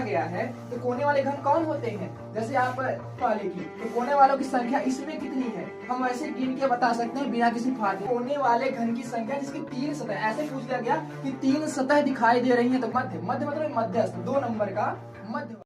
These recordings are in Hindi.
गया है तो कोने वाले घन कौन होते हैं। जैसे आप वाले की तो कोने वालों की संख्या इसमें कितनी है, हम वैसे गिन के बता सकते हैं बिना किसी फार्मूले। कोने वाले घन की संख्या जिसकी 3 सतह, ऐसे पूछ लिया गया कि 3 सतह दिखाई दे रही है तो मध्य, मध्य मतलब मध्यस्थ, 2 नंबर का मध्य।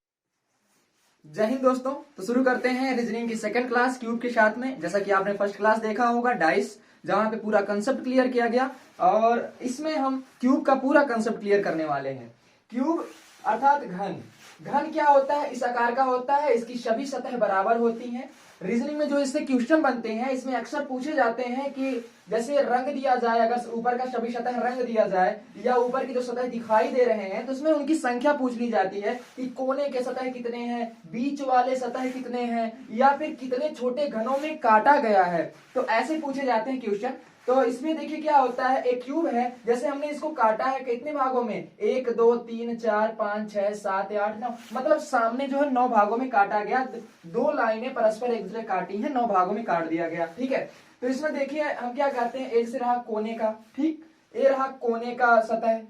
जय हिंद दोस्तों, तो शुरू करते हैं रीजनिंग की सेकंड क्लास क्यूब के साथ में। जैसा कि आपने फर्स्ट क्लास देखा होगा डाइस, जहां पे पूरा कंसेप्ट क्लियर किया गया, और इसमें हम क्यूब का पूरा कंसेप्ट क्लियर करने वाले हैं। क्यूब अर्थात घन, घन क्या होता है, इस आकार का होता है, इसकी सभी सतह बराबर होती हैं। रीजनिंग में जो इससे क्वेश्चन बनते हैं, इसमें अक्सर पूछे जाते हैं कि जैसे रंग दिया जाए, अगर ऊपर का सभी सतह रंग दिया जाए या ऊपर की जो सतह दिखाई दे रहे हैं तो उसमें उनकी संख्या पूछ ली जाती है कि कोने के सतह कितने हैं, बीच वाले सतह कितने हैं, या फिर कितने छोटे घनों में काटा गया है। तो ऐसे पूछे जाते हैं क्वेश्चन। तो इसमें देखिए क्या होता है, एक क्यूब है, जैसे हमने इसको काटा है कितने भागों में, 1 2 3 4 5 6 7 8 9, मतलब सामने जो है 9 भागों में काटा गया। 2 लाइनें परस्पर एक दूसरे काटी हैं, 9 भागों में काट दिया गया। ठीक है, तो इसमें देखिए हम क्या करते हैं, एक से रहा कोने का, ठीक, ये रहा कोने का सतह,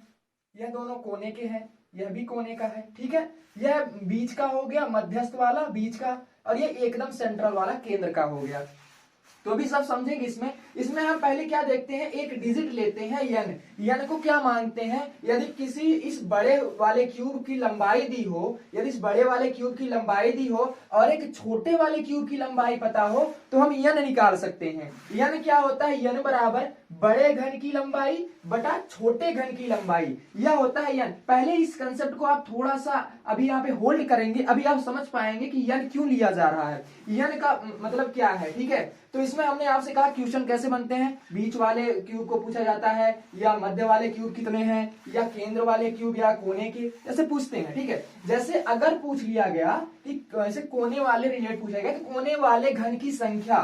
यह दोनों कोने के हैं, यह भी कोने का है। ठीक है, यह बीच का हो गया, मध्यस्थ वाला बीच का, और ये एकदम सेंट्रल वाला केंद्र का हो गया। तो अभी सब समझेंगे इसमें। इसमें हम पहले क्या देखते हैं, एक डिजिट लेते हैं यन। यन को क्या मानते हैं, यदि किसी इस बड़े वाले क्यूब की लंबाई दी हो, यदि इस बड़े वाले क्यूब की लंबाई दी हो और एक छोटे वाले क्यूब की लंबाई पता हो तो हम यन निकाल सकते हैं। यन क्या होता है, यन बराबर बड़े घन की लंबाई बटा छोटे घन की लंबाई, यह होता है यन। पहले इस कंसेप्ट को आप थोड़ा सा अभी यहाँ पे होल्ड करेंगे, अभी आप समझ पाएंगे कि यन क्यों लिया जा रहा है, यन का मतलब क्या है। ठीक है, तो इसमें हमने आपसे कहा क्वेश्चन कैसे बनते हैं, बीच वाले क्यूब को पूछा जाता है, या मध्य वाले क्यूब कितने हैं, या केंद्र वाले क्यूब, या कोने के, ऐसे पूछते हैं। ठीक है, जैसे अगर पूछ लिया गया कि ऐसे कोने वाले रिलेट पूछा गया कि कोने वाले घन की संख्या,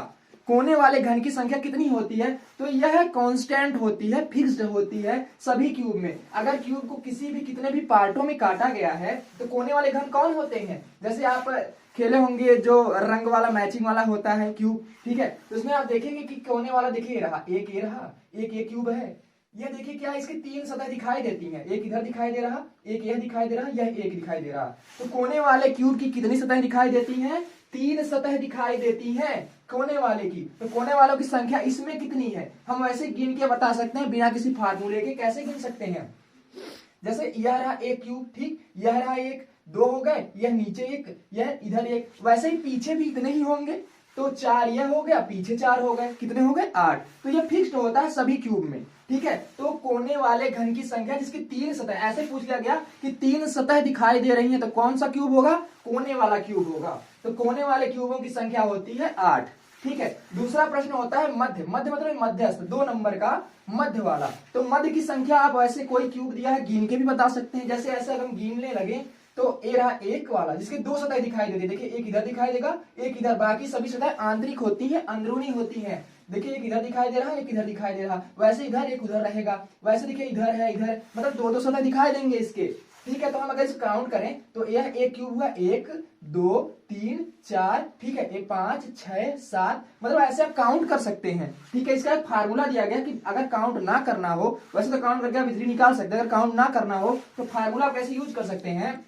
कोने वाले घन की संख्या कितनी होती है, तो यह कांस्टेंट होती है, फिक्स्ड होती है सभी क्यूब में। अगर क्यूब को किसी भी कितने भी पार्टों में काटा गया है तो कोने वाले घन कौन होते हैं। जैसे आप खेले होंगे जो रंग वाला मैचिंग वाला होता है क्यूब, ठीक है, तो उसमें आप देखेंगे कि कोने वाला देखिए रहा, एक ये रहा, एक ये क्यूब है, ये देखिए क्या इसकी 3 सतह दिखाई देती हैं, एक इधर दिखाई दे रहा, एक यह दिखाई दे रहा, यह एक दिखाई दे रहा। तो कोने वाले क्यूब की कितनी सतह दिखाई देती हैं, 3 सतह दिखाई देती हैं कोने वाले की। तो कोने वालों की संख्या इसमें कितनी है, हम वैसे गिन के बता सकते हैं बिना किसी फार्मूले के। कैसे गिन सकते हैं, जैसे यह रहा एक क्यूब, ठीक, यह रहा एक, 2 हो गए, यह नीचे एक, यह इधर एक, वैसे ही पीछे भी इतने ही होंगे, तो 4 यह हो गया, पीछे 4 हो गए, कितने हो गए 8। तो यह फिक्स्ड होता है सभी क्यूब में। ठीक है, तो कोने वाले घन की संख्या जिसकी 3 सतह, ऐसे पूछ लिया गया कि 3 सतह दिखाई दे रही है तो कौन सा क्यूब होगा, कोने वाला क्यूब होगा। तो कोने वाले क्यूबों की संख्या होती है 8। ठीक है, दूसरा प्रश्न होता है मध्य, मध्य मतलब मध्यस्थ, 2 नंबर का मध्य वाला। तो मध्य की संख्या आप ऐसे कोई क्यूब दिया है गिन के भी बता सकते हैं। जैसे ऐसे अगर हम गिनने लगे तो ये रहा एक वाला जिसके 2 सतह दिखाई देती है, देखिए एक इधर दिखाई देगा, एक इधर, बाकी सभी सतह आंतरिक होती है, अंदरूनी होती है। देखिए एक इधर दिखाई दे रहा है, एक इधर दिखाई दे रहा, वैसे इधर एक उधर रहेगा, वैसे देखिए इधर है इधर, मतलब 2 सतह दिखाई देंगे इसके। ठीक है, तो हम अगर इसे काउंट करें तो यह एक क्यूब हुआ, 1 2 3 4, ठीक है, 5 6 7, मतलब ऐसे आप काउंट कर सकते हैं। ठीक है, इसका एक फार्मूला दिया गया कि अगर काउंट ना करना हो, वैसे तो काउंट करके आप इजीली निकाल सकते हैं, अगर काउंट ना करना हो तो फार्मूला कैसे यूज कर सकते हैं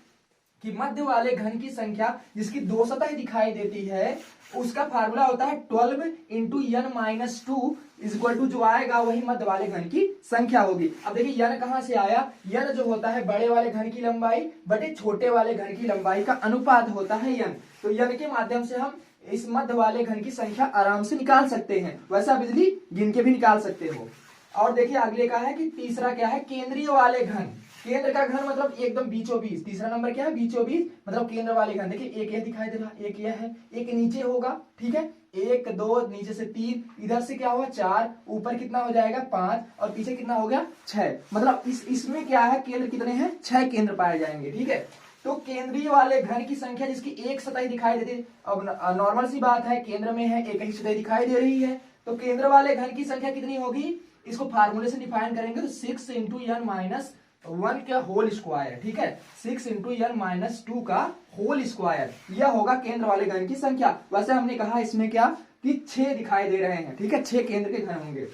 कि मध्य वाले घन की संख्या जिसकी 2 सतह दिखाई देती है, उसका फार्मूला होता है 12 into n minus 2 equal to, जो आएगा वही मध्य वाले घन की संख्या होगी। अब देखिए n कहां से आया, n जो होता है बड़े वाले घन की लंबाई बटे छोटे वाले घन की लंबाई का अनुपात होता है n। तो n के माध्यम से हम इस मध्य वाले घन की संख्या आराम से निकाल सकते हैं, वैसे आप इजिली गिन के भी निकाल सकते हो। और देखिए अगले का है कि तीसरा क्या है, केंद्रीय वाले घन। केंद्र का घन मतलब एकदम बीचों बीच, तीसरा नंबर क्या है, बीचों बीच मतलब केंद्र वाले घन। देखिए एक यह दिखाई दे रहा, एक यह है, एक नीचे होगा। ठीक है, 1 2, नीचे से 3, इधर से क्या हुआ 4, ऊपर कितना हो जाएगा 5, और पीछे कितना हो गया 6, मतलब इसमें क्या है, केंद्र कितने हैं, 6 केंद्र पाए जाएंगे। ठीक है, तो केंद्रीय वाले घन की संख्या जिसकी एक सतह दिखाई देती है, अब नॉर्मल सी बात है, केंद्र में है, एक ही सतह दिखाई दे रही है, तो केंद्र वाले घन की संख्या कितनी होगी, इसको फार्मूले से डिफाइन करेंगे तो 6 इंटू n माइनस 1 का होल स्क्वायर। ठीक है, 6 इंटू n माइनस 2 का होल स्क्वायर, यह होगा केंद्र वाले घन की संख्या। वैसे हमने कहा इसमें क्या कि 6 दिखाई दे रहे हैं। ठीक है, 6 केंद्र के घन होंगे।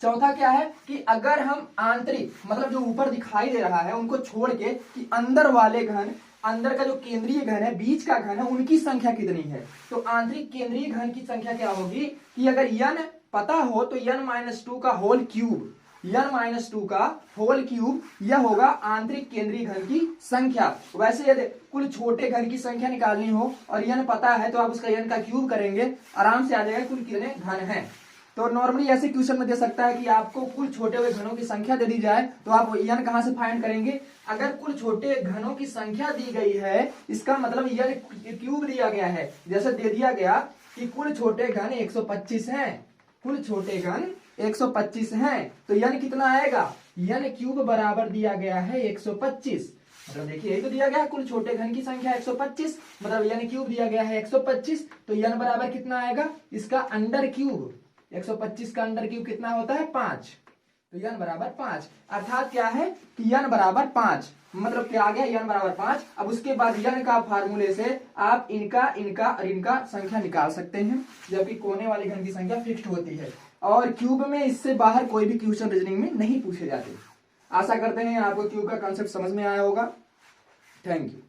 चौथा क्या है कि अगर हम आंतरिक मतलब जो ऊपर दिखाई दे रहा है उनको छोड़ के कि अंदर वाले घन, अंदर का जो केंद्रीय घन है, बीच का घन है, उनकी संख्या कितनी है, तो आंतरिक केंद्रीय घन की संख्या क्या होगी कि अगर n पता हो तो n-2 का होल क्यूब, n-2 का होल क्यूब यह होगा आंतरिक केंद्रीय घन की संख्या। वैसे यदि कुल छोटे घन की संख्या निकालनी हो और n पता है तो आप उसका n का क्यूब करेंगे, आराम से आ जाएगा कुल कितने घन हैं। तो नॉर्मली ऐसे क्वेश्चन में दे सकता है कि आपको कुल छोटे हुए घनों की संख्या दे दी जाए तो आप n कहां से फाइंड करेंगे। अगर कुल छोटे घनों की संख्या दी गई है इसका मतलब n क्यूब दिया गया है। जैसे दे दिया गया कि कुल छोटे घन 125 हैं, कुल छोटे घन 125 हैं तो n कितना आएगा, n क्यूब बराबर दिया गया है 125। मतलब देखिए यही तो दिया गया है, कुल छोटे घन की संख्या 125 मतलब n क्यूब दिया गया है 125 तो n बराबर कितना आएगा, इसका अंडर क्यूब 125 का अंडर क्यूब कितना होता है 5, तो n बराबर 5। अर्थात क्या है कि n बराबर 5, मतलब क्या आ गया n बराबर 5। अब उसके बाद n का फार्मूले से आप इनका इनका और इनका संख्या निकाल सकते हैं, जबकि कोने वाले घन की संख्या फिक्स्ड होती है और क्यूब में इससे बाहर कोई भी क्वेश्चन रीजनिंग में नहीं पूछे जाते। आशा करते हैं आपको क्यूब का कॉन्सेप्ट समझ में आया होगा। Thank you.